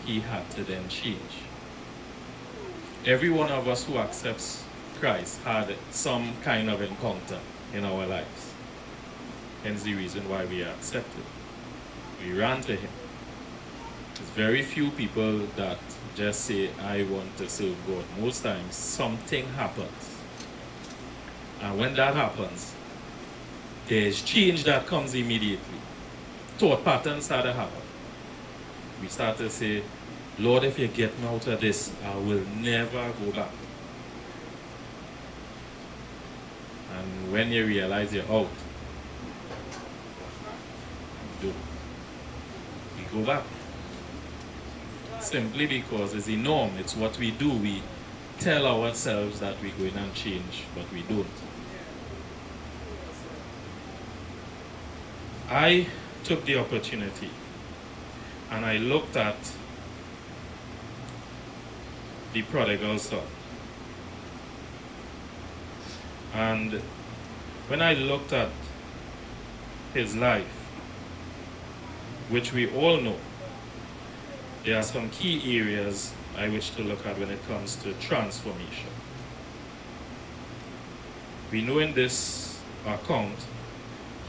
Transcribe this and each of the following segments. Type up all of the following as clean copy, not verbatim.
he had to then change. Every one of us who accepts Christ had some kind of encounter in our lives. Hence the reason why we are accepted. We ran to him. There's very few people that just say, I want to serve God. Most times, something happens. And when that happens, there's change that comes immediately. Thought patterns start to happen. We start to say, Lord, if you get me out of this, I will never go back. And when you realize you're out, we go back. Simply because it's the norm, it's what we do. We tell ourselves that we're going and change, but we don't. I took the opportunity and I looked at the prodigal son. And when I looked at his life, which we all know, there are some key areas I wish to look at when it comes to transformation. We know in this account,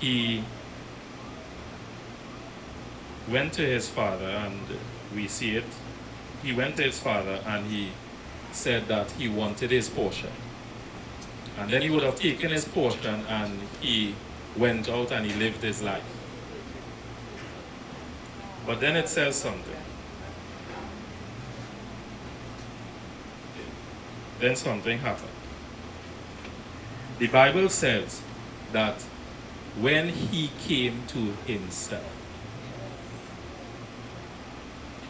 he went to his father, and we see it. He went to his father and he said that he wanted his portion. And then he would have taken his portion and he went out and he lived his life. But then it says something. Then something happened. The Bible says that when he came to himself,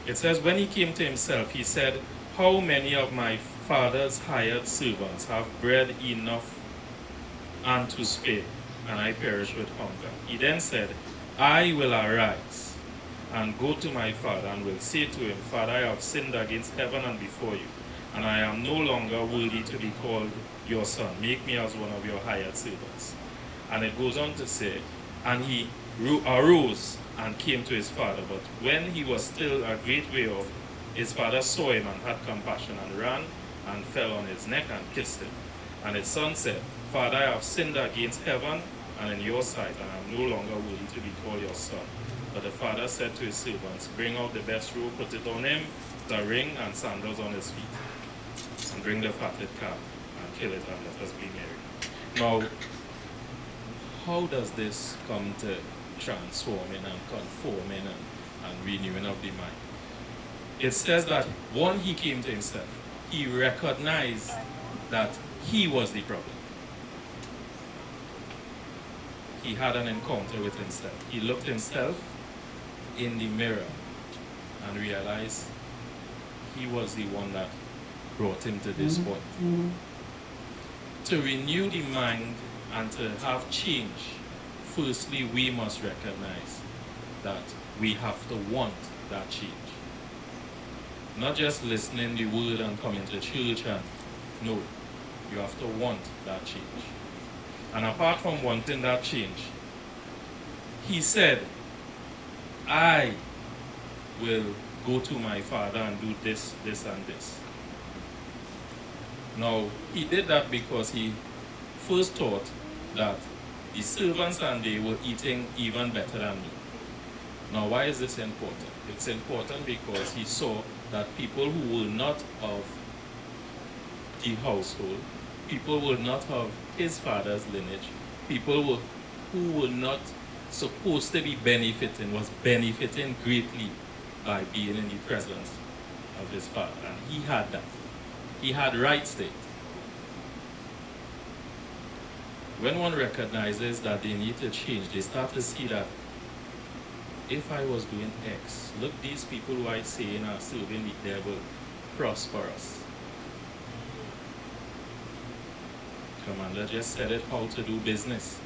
it says when he came to himself, he said, how many of my father's hired servants have bread enough and to spare, and I perish with hunger? He then said, I will arise and go to my father and will say to him, Father, I have sinned against heaven and before you, and I am no longer worthy to be called your son. Make me as one of your hired servants. And it goes on to say, and he arose and came to his father. But when he was still a great way off, his father saw him and had compassion and ran and fell on his neck and kissed him. And his son said, Father, I have sinned against heaven and in your sight, and I am no longer worthy to be called your son. But the father said to his servants, bring out the best robe, put it on him, the ring and sandals on his feet, and bring the fatted calf and kill it, and let us be merry. Now, how does this come to transforming and conforming and renewing of the mind? It says that when he came to himself, he recognized that he was the problem. He had an encounter with himself. He looked himself in the mirror and realized he was the one that brought him to this point. To renew the mind and to have change, firstly, we must recognize that we have to want that change. Not just listening the word and coming to church, and no, you have to want that change. And apart from wanting that change, he said, I will go to my father and do this, this, and this. Now, he did that because he first thought that the servants and they were eating even better than me. Now, why is this important? It's important because he saw that people who were not of the household, people were not of his father's lineage, people who were not supposed to be benefiting, was benefiting greatly by being in the presence of his father. And he had that. He had rights there. When one recognizes that they need to change, they start to see that if I was doing X, look, these people who I say are serving the devil prosperous. Commander just said it how to do business.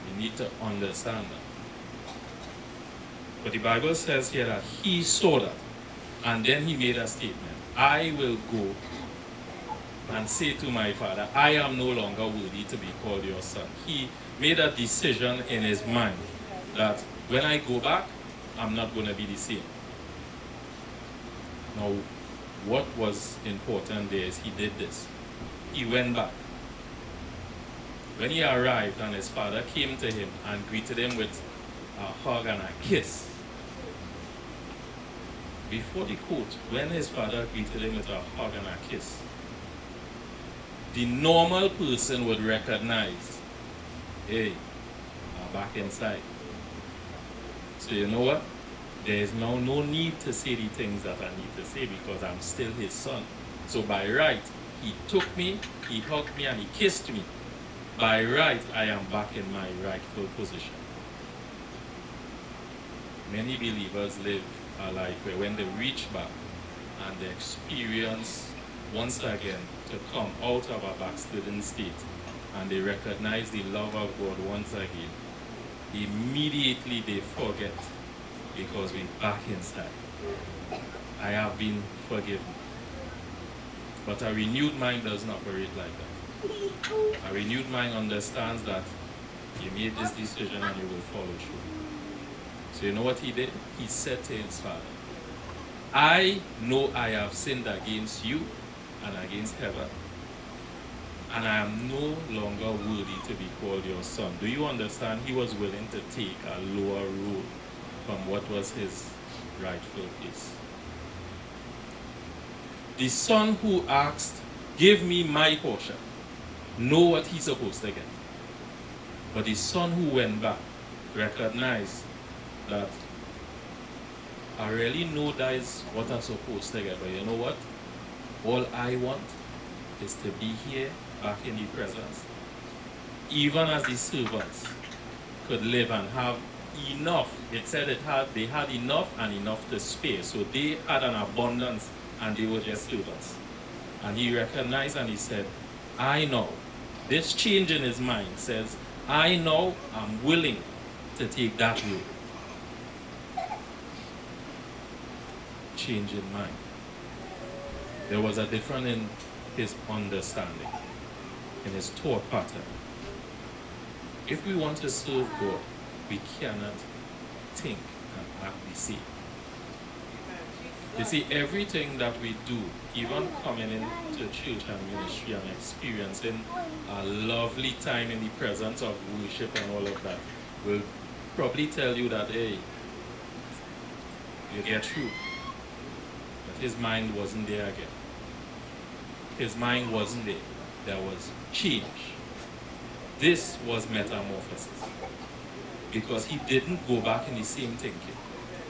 You need to understand that. But the Bible says here that he saw that, and then he made a statement. I will go and say to my father, I am no longer worthy to be called your son. He made a decision in his mind that when I go back, I'm not going to be the same. Now, what was important there is he did this. He went back. When he arrived and his father came to him and greeted him with a hug and a kiss, before the quote, when his father greeted him with a hug and a kiss, the normal person would recognize, hey, I'm back inside. So you know what? There is now no need to say the things that I need to say because I'm still his son. So by right, he took me, he hugged me, and he kissed me. By right, I am back in my rightful position. Many believers live a life where when they reach back and they experience once again to come out of a backslidden state and they recognize the love of God once again, immediately they forget because we're back inside. I have been forgiven. But a renewed mind doesn't operate like that. A renewed mind understands that you made this decision and you will follow through. So you know what he did? He said to his father, I know I have sinned against you and against heaven, and I am no longer worthy to be called your son. Do you understand? He was willing to take a lower role from what was his rightful place. The son who asked, give me my portion, know what he's supposed to get. But the son who went back recognized that I really know that is what I'm supposed to get, but you know what? All I want is to be here back in the presence. Even as the servants could live and have enough, it said they had enough and enough to spare. So they had an abundance and they were just servants. And he recognized and he said, I know. This change in his mind says, I know I'm willing to take that road. Change in mind. There was a difference in his understanding, in his thought pattern. If we want to serve God, we cannot think and act the same. You see, everything that we do, even coming into church and ministry and experiencing a lovely time in the presence of worship and all of that, will probably tell you that, hey, you get through. But his mind wasn't there again. His mind wasn't there. There was change. This was metamorphosis. Because he didn't go back in the same thinking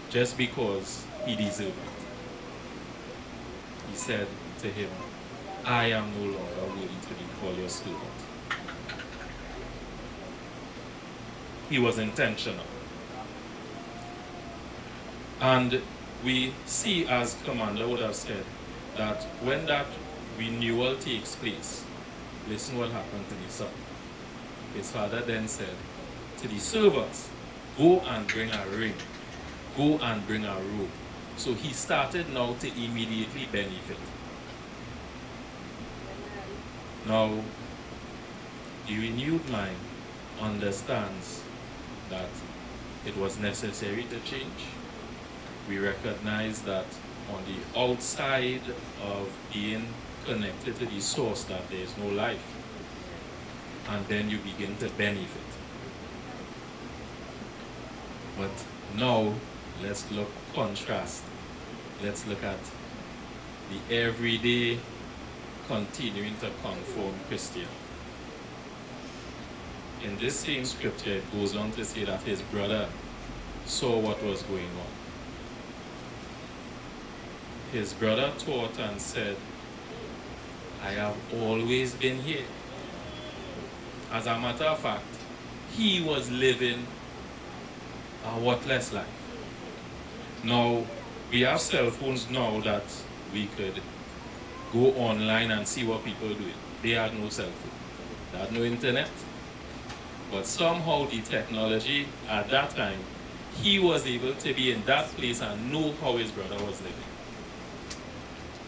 just because he deserved it. He said to him, I am no longer worthy to be called your servant. He was intentional. And we see, as Commander would have said, that when that renewal takes place, listen what happened to the son. His father then said to the servants, go and bring a ring, go and bring a robe. So he started now to immediately benefit. Now, the renewed mind understands that it was necessary to change. We recognize that on the outside of being connected to the source that there is no life. And then you begin to benefit. But now, let's look contrast. Let's look at the everyday continuing to conform Christian. In this same scripture, it goes on to say that his brother saw what was going on. His brother taught and said, I have always been here. As a matter of fact, he was living a worthless life. Now, we have cell phones now that we could go online and see what people do. They had no cell phone. They had no internet. But somehow the technology at that time, he was able to be in that place and know how his brother was living.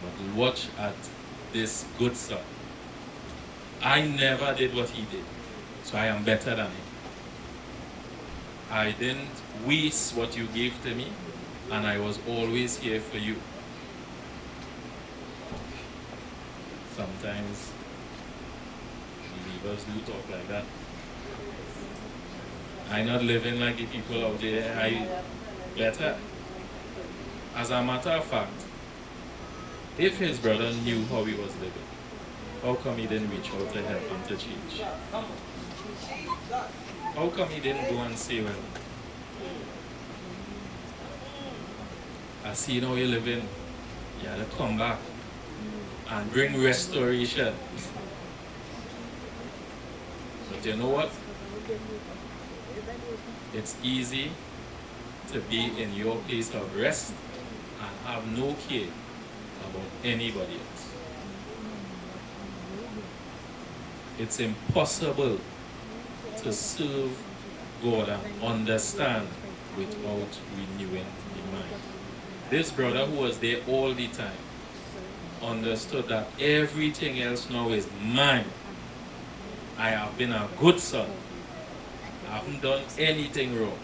But watch at this good son. I never did what he did, so I am better than him. I didn't waste what you gave to me, and I was always here for you. sometimes believers do talk like that. I'm not living like the people out there. I better. As a matter of fact, if his brother knew how he was living, how come he didn't reach out to help him to change? How come he didn't go and say, well, I see how you're living, you have to come back and bring restoration. But you know what? It's easy to be in your place of rest and have no care about anybody else. It's impossible to serve God and understand without renewing the mind. This brother who was there all the time understood that everything else now is mine. I have been a good son. I haven't done anything wrong.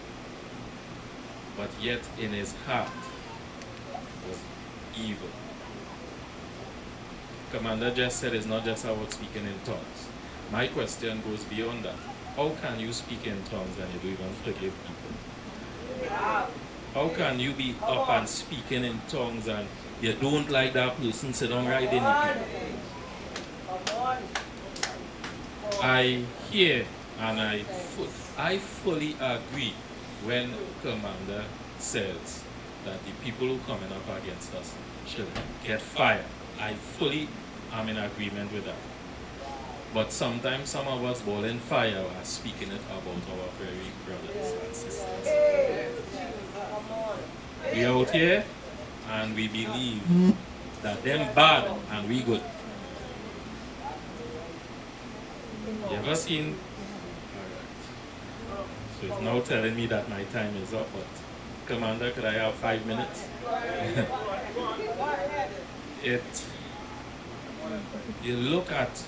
But yet in his heart was evil. Commander just said it's not just about speaking in tongues. My question goes beyond that. How can you speak in tongues and you don't even forgive people? How can you be up and speaking in tongues and you don't like that person sit down right in the people? I hear and I fully agree when Commander says that the people who coming up against us should get fired. I fully am in agreement with that. But sometimes some of us ball in fire are speaking it about our very brothers and sisters. We out here and we believe that them bad and we good. You ever seen? Alright. So it's now telling me that my time is up, but Commander, could I have 5 minutes? You look at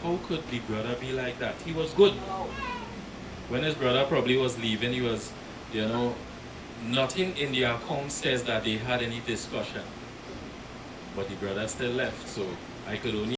how could the brother be like that? He was good. When his brother probably was leaving, he was, nothing in the account says that they had any discussion. But the brother still left, so I could only